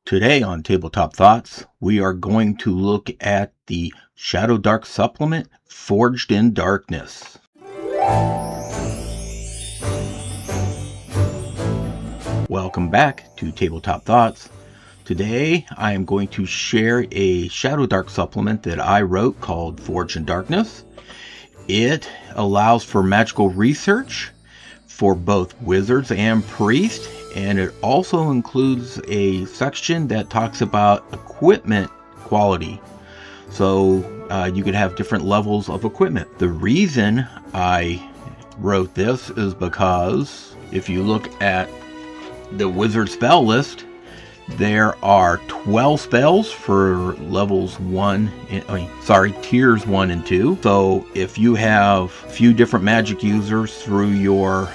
Today on Tabletop Thoughts, we are going to look at the Shadowdark supplement, Forged in Darkness. Welcome back to Tabletop Thoughts. Today, I am going to share a Shadowdark supplement that I wrote called Forged in Darkness. It allows for magical research for both wizards and priests, and it also includes a section that talks about equipment quality. So you could have different levels of equipment. The reason I wrote this is because if you look at the wizard spell list, there are 12 spells for levels tiers 1 and 2. So if you have a few different magic users through your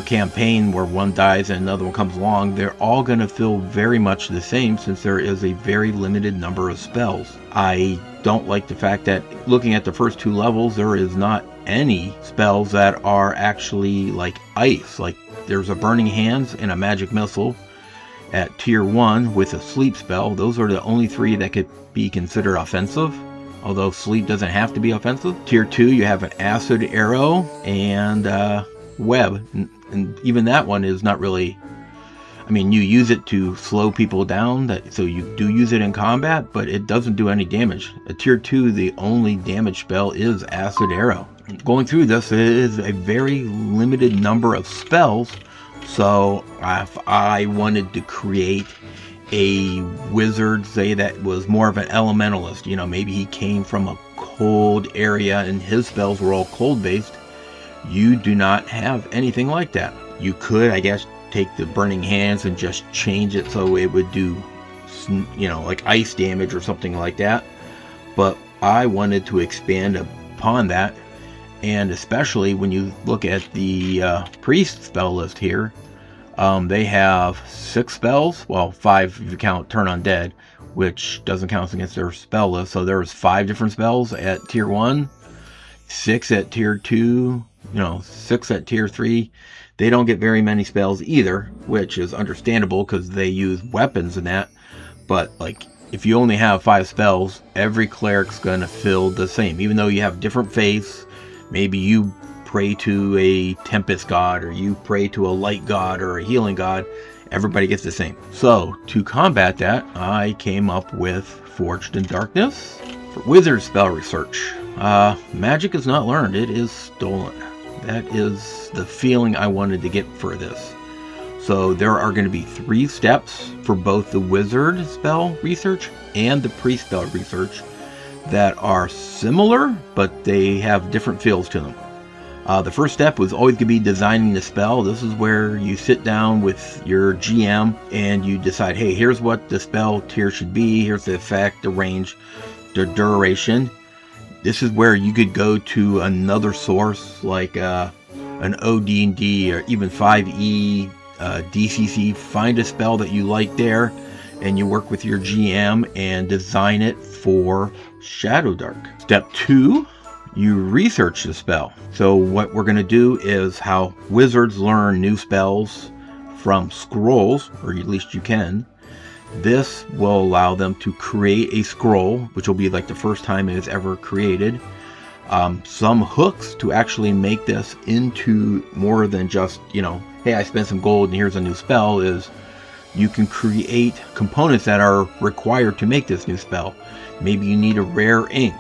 campaign where one dies and another one comes along, they're all going to feel very much the same since there is a very limited number of spells. I don't like the fact that looking at the first 2 levels, there is not any spells that are actually like ice. Like there's a Burning Hands and a Magic Missile at tier 1 with a sleep spell. Those are the only 3 that could be considered offensive, although sleep doesn't have to be offensive. Tier 2, you have an acid arrow and web, and even that one is not really, you use it to slow people down, so you do use it in combat, but it doesn't do any damage. At tier 2, the only damage spell is acid arrow. Going through this is a very limited number of spells. So if I wanted to create a wizard, say that was more of an elementalist, maybe he came from a cold area and his spells were all cold based, you do not have anything like that. You could, I guess, take the Burning Hands and just change it so it would do, like ice damage or something like that. But I wanted to expand upon that. And especially when you look at the priest spell list here, they have 6 spells. Well, 5 if you count Turn Undead, which doesn't count against their spell list. So there's 5 different spells at tier 1, 6 at tier 2, 6 at tier 3. They don't get very many spells either, which is understandable because they use weapons and that. But like, if you only have 5 spells, every cleric's gonna feel the same, even though you have different faiths. Maybe you pray to a tempest god, or you pray to a light god or a healing god. Everybody gets the same. So to combat that, I came up with Forged in Darkness. For wizard spell research, magic is not learned, it is stolen. That is the feeling I wanted to get for this. So there are going to be 3 steps for both the wizard spell research and the priest spell research that are similar, but they have different feels to them. The first step was always going to be designing the spell. This is where you sit down with your GM and you decide, hey, here's what the spell tier should be. Here's the effect, the range, the duration. This is where you could go to another source like an OD&D or even 5e, DCC. Find a spell that you like there, and you work with your GM and design it for Shadowdark. Step 2, you research the spell. So what we're going to do is how wizards learn new spells from scrolls, or at least you can. This will allow them to create a scroll, which will be like the first time it is ever created. Some hooks to actually make this into more than just, hey, I spent some gold and here's a new spell, is you can create components that are required to make this new spell. Maybe you need a rare ink.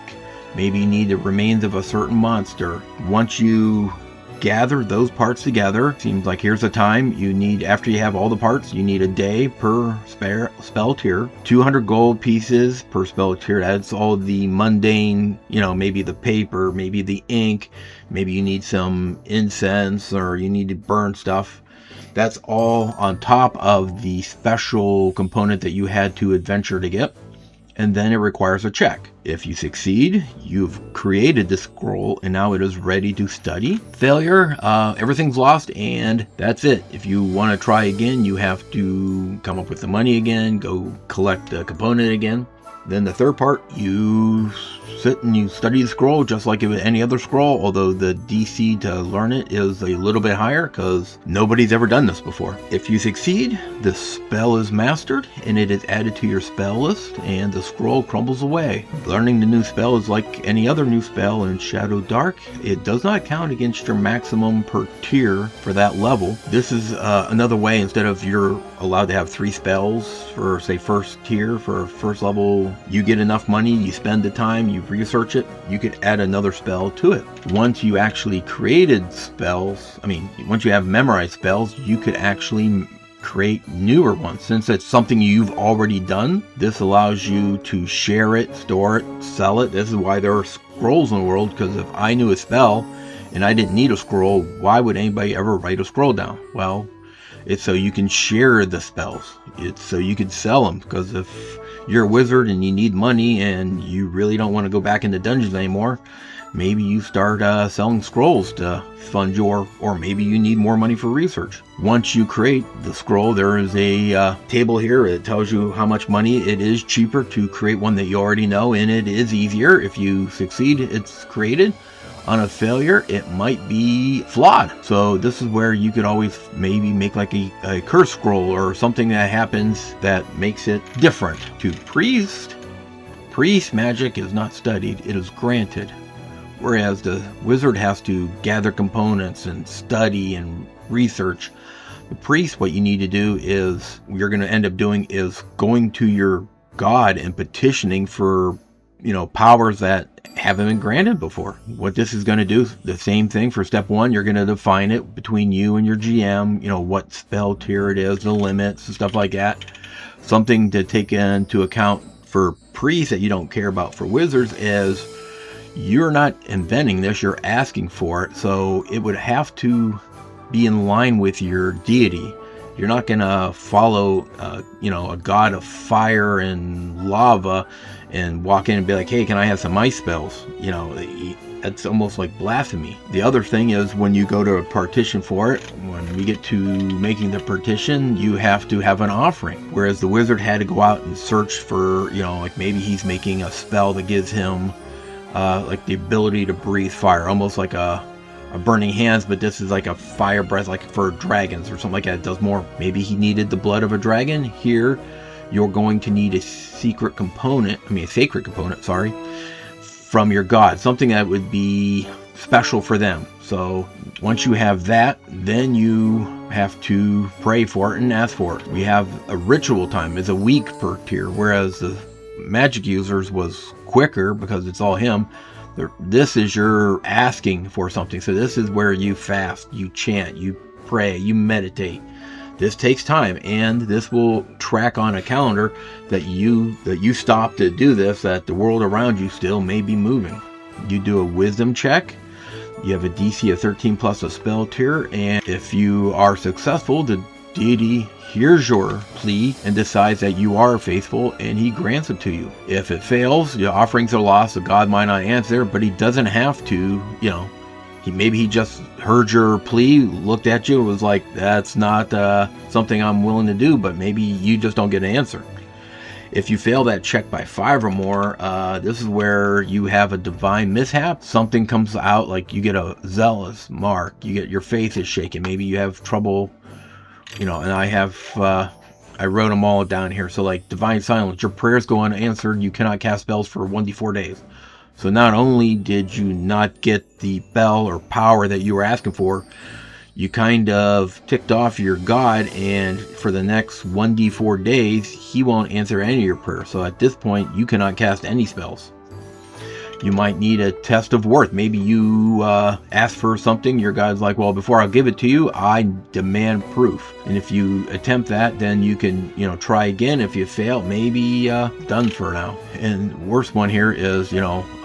Maybe you need the remains of a certain monster. Once you gather those parts together, seems like here's the time you need, after you have all the parts, you need a day per spell tier, 200 gold pieces per spell tier. That's all the mundane, maybe the paper, maybe the ink, maybe you need some incense, or you need to burn stuff. That's all on top of the special component that you had to adventure to get. And then it requires a check. If you succeed, you've created the scroll and now it is ready to study. Failure, everything's lost and that's it. If you want to try again, you have to come up with the money again, go collect the component again. Then the third part, you sit and you study the scroll just like any other scroll, although the DC to learn it is a little bit higher because nobody's ever done this before. If you succeed, the spell is mastered and it is added to your spell list and the scroll crumbles away. Learning the new spell is like any other new spell in Shadowdark. It does not count against your maximum per tier for that level. This is another way, instead of you're allowed to have 3 spells for, say, first tier, for first level, you get enough money, you spend the time, you research it, you could add another spell to it. Once you actually created spells, once you have memorized spells, you could actually create newer ones. Since it's something you've already done, this allows you to share it, store it, sell it. This is why there are scrolls in the world, because if I knew a spell and I didn't need a scroll, why would anybody ever write a scroll down? Well, it's so you can share the spells. It's so you can sell them, because if you're a wizard and you need money and you really don't want to go back into dungeons anymore, maybe you start selling scrolls to fund or maybe you need more money for research. Once you create the scroll, there is a table here that tells you how much money. It is cheaper to create one that you already know, and it is easier. If you succeed, it's created. On a failure, it might be flawed. So this is where you could always maybe make like a curse scroll or something that happens that makes it different. To priest magic is not studied, it is granted. Whereas the wizard has to gather components and study and research. The priest, what you need to do is, you're going to end up doing is going to your god and petitioning for, powers that haven't been granted before. What this is going to do, the same thing for step 1, you're going to define it between you and your GM, what spell tier it is, the limits and stuff like that. Something to take into account for priests that you don't care about for wizards is you're not inventing this, you're asking for it. So it would have to be in line with your deity. You're not going to follow, a god of fire and lava and walk in and be like, hey, can I have some ice spells? That's almost like blasphemy. The other thing is, when you go to a partition for it, when we get to making the partition, you have to have an offering. Whereas the wizard had to go out and search for, like maybe he's making a spell that gives him like the ability to breathe fire, almost like a burning hands, but this is like a fire breath, like for dragons or something like that. It does more. Maybe he needed the blood of a dragon. Here, you're going to need a sacred component, from your god, something that would be special for them. So once you have that, then you have to pray for it and ask for it. We have a ritual time. It's a week per tier, whereas the magic users was quicker because it's all him. This is your asking for something. So this is where you fast, you chant, you pray, you meditate. This takes time, and this will track on a calendar that you stop to do this, that the world around you still may be moving. You do a wisdom check. You have a DC of 13 plus a spell tier, and if you are successful, the deity hears your plea and decides that you are faithful, and he grants it to you. If it fails, your offerings are lost, the god might not answer, but he doesn't have to, Maybe he just heard your plea, looked at you, and was like, that's not something I'm willing to do, but maybe you just don't get an answer. If you fail that check by 5 or more, this is where you have a divine mishap. Something comes out, like you get a zealous mark, your faith is shaken, maybe you have trouble, and I wrote them all down here. So like divine silence, your prayers go unanswered, you cannot cast spells for 1d4 days. So not only did you not get the bell or power that you were asking for, you kind of ticked off your god, and for the next 1d4 days, he won't answer any of your prayers. So at this point, you cannot cast any spells. You might need a test of worth. Maybe you ask for something, your god's like, well, before I'll give it to you, I demand proof. And if you attempt that, then you can, try again. If you fail, maybe done for now. And the worst one here is,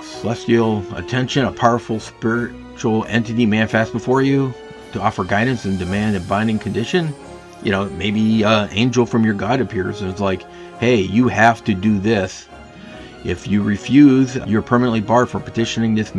celestial attention, a powerful spiritual entity manifests before you to offer guidance and demand a binding condition. Maybe an angel from your god appears and it's like, hey, you have to do this. If you refuse, you're permanently barred from petitioning this,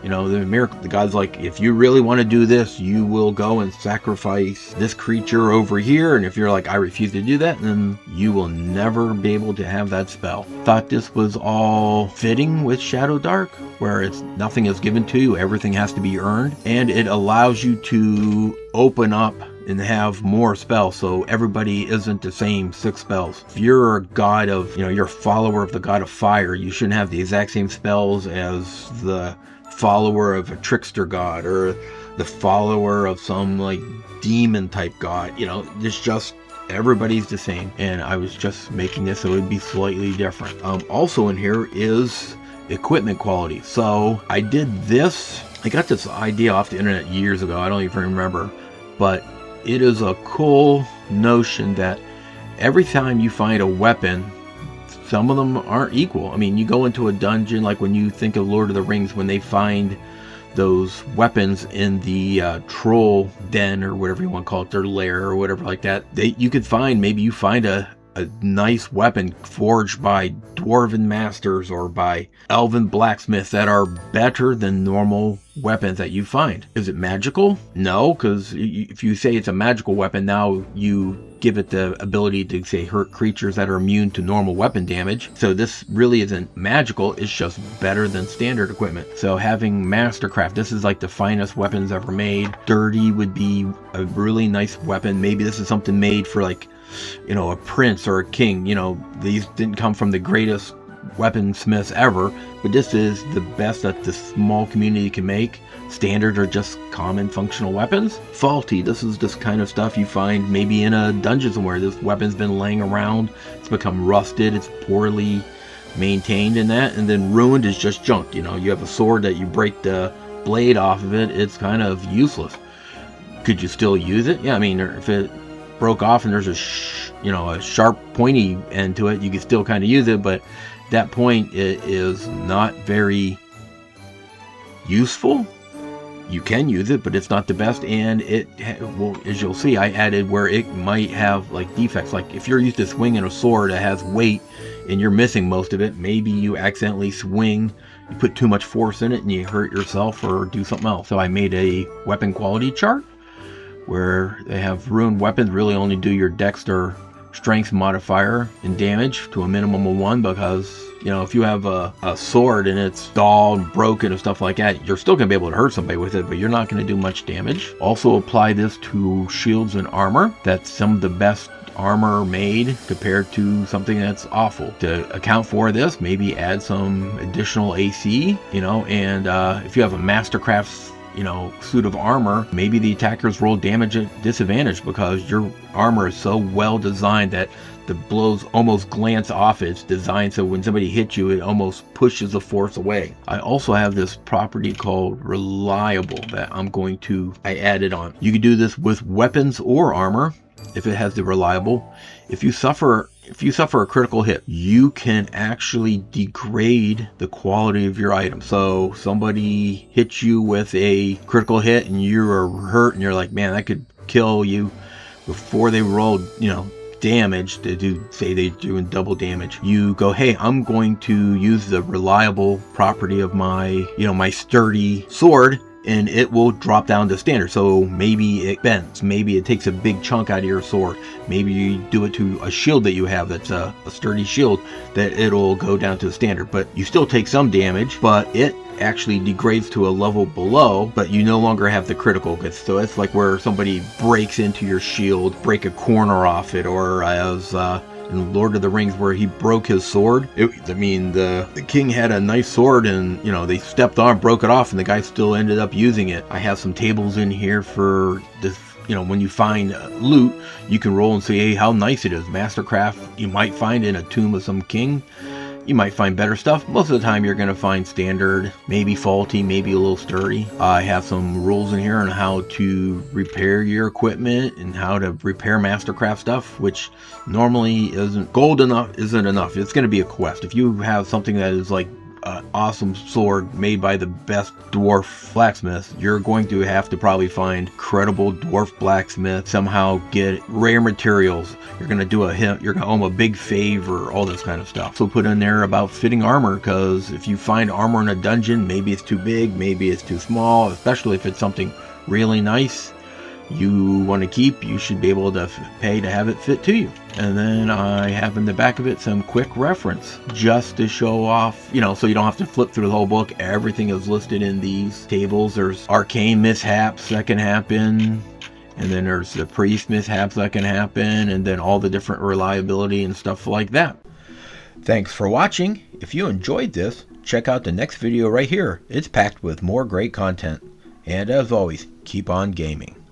You know, the God's like, if you really want to do this, you will go and sacrifice this creature over here. And if you're like, I refuse to do that, then you will never be able to have that spell. Thought this was all fitting with Shadowdark, where it's nothing is given to you, everything has to be earned, and it allows you to open up and have more spells, so everybody isn't the same 6 spells. If you're a god of, you know, you're a follower of the god of fire, you shouldn't have the exact same spells as the follower of a trickster god or the follower of some like demon type god. You know, it's just everybody's the same, and I was just making this so it would be slightly different. Also in here is equipment quality. So I did this, I got this idea off the internet years ago, I don't even remember, but it is a cool notion that every time you find a weapon, some of them aren't equal. I mean, you go into a dungeon, like when you think of Lord of the Rings, when they find those weapons in the troll den or whatever you want to call it, their lair or whatever like that, you could find, maybe you find a nice weapon forged by dwarven masters or by elven blacksmiths that are better than normal weapons that you find. Is it magical? No, because if you say it's a magical weapon, now you give it the ability to, say, hurt creatures that are immune to normal weapon damage. So this really isn't magical, it's just better than standard equipment. So having Mastercraft, this is like the finest weapons ever made. Sturdy would be a really nice weapon. Maybe this is something made for, like, you know, a prince or a king. You know, these didn't come from the greatest weaponsmiths ever, but this is the best that the small community can make. Standard are just common functional weapons. Faulty, this is just kind of stuff you find maybe in a dungeon somewhere. This weapon's been laying around, it's become rusted, it's poorly maintained in that. And then ruined is just junk. You know, you have a sword that you break the blade off of it, it's kind of useless. Could you still use it? Yeah, I mean, if it broke off and there's a sharp pointy end to it, you can still kind of use it, but at that point it is not very useful. You can use it, but it's not the best, and well, as you'll see, I added where it might have like defects. Like if you're used to swinging a sword that has weight and you're missing most of it, maybe you accidentally swing, you put too much force in it and you hurt yourself or do something else. So I made a weapon quality chart where they have ruined weapons really only do your dex or strength modifier and damage to a minimum of 1, because, you know, if you have a sword and it's dull and broken and stuff like that, you're still going to be able to hurt somebody with it, but you're not going to do much damage. Also apply this to shields and armor. That's some of the best armor made compared to something that's awful. To account for this, maybe add some additional AC, you know, and if you have a Mastercraft, you know, suit of armor, maybe the attackers roll damage at disadvantage because your armor is so well designed that the blows almost glance off its design, so when somebody hits you, it almost pushes the force away. I also have this property called reliable that I added on. You can do this with weapons or armor if it has the reliable. If you suffer a critical hit, you can actually degrade the quality of your item. So somebody hits you with a critical hit and you are hurt and you're like, man, that could kill you. Before they roll, you know, damage, they're doing double damage, you go, hey, I'm going to use the reliable property of my, you know, my sturdy sword, and it will drop down to standard. So maybe it bends, maybe it takes a big chunk out of your sword, maybe you do it to a shield that you have that's a sturdy shield, that it'll go down to the standard, but you still take some damage, but it actually degrades to a level below, but you no longer have the critical hits. So it's like where somebody breaks into your shield, break a corner off it, or as in Lord of the Rings where he broke his sword. The king had a nice sword and, you know, they stepped on, broke it off, and the guy still ended up using it. I have some tables in here for this. You know, when you find loot, you can roll and see, hey, how nice it is. Mastercraft, you might find in a tomb of some king. You might find better stuff. Most of the time you're going to find standard, maybe faulty, maybe a little sturdy. I have some rules in here on how to repair your equipment and how to repair Mastercraft stuff, which normally isn't enough. It's going to be a quest. If you have something that is like an awesome sword made by the best dwarf blacksmith, you're going to have to probably find credible dwarf blacksmith, somehow get rare materials. You're going to do you're going to owe him a big favor, all this kind of stuff. So put in there about fitting armor, because if you find armor in a dungeon, maybe it's too big, maybe it's too small, especially if it's something really nice you want to keep, you should be able to pay to have it fit to you. And then I have in the back of it some quick reference just to show off, you know, so you don't have to flip through the whole book. Everything is listed in these tables. There's arcane mishaps that can happen, and then there's the priest mishaps that can happen, and then all the different reliability and stuff like that. Thanks for watching. If you enjoyed this, check out the next video right here. It's packed with more great content. And as always, keep on gaming.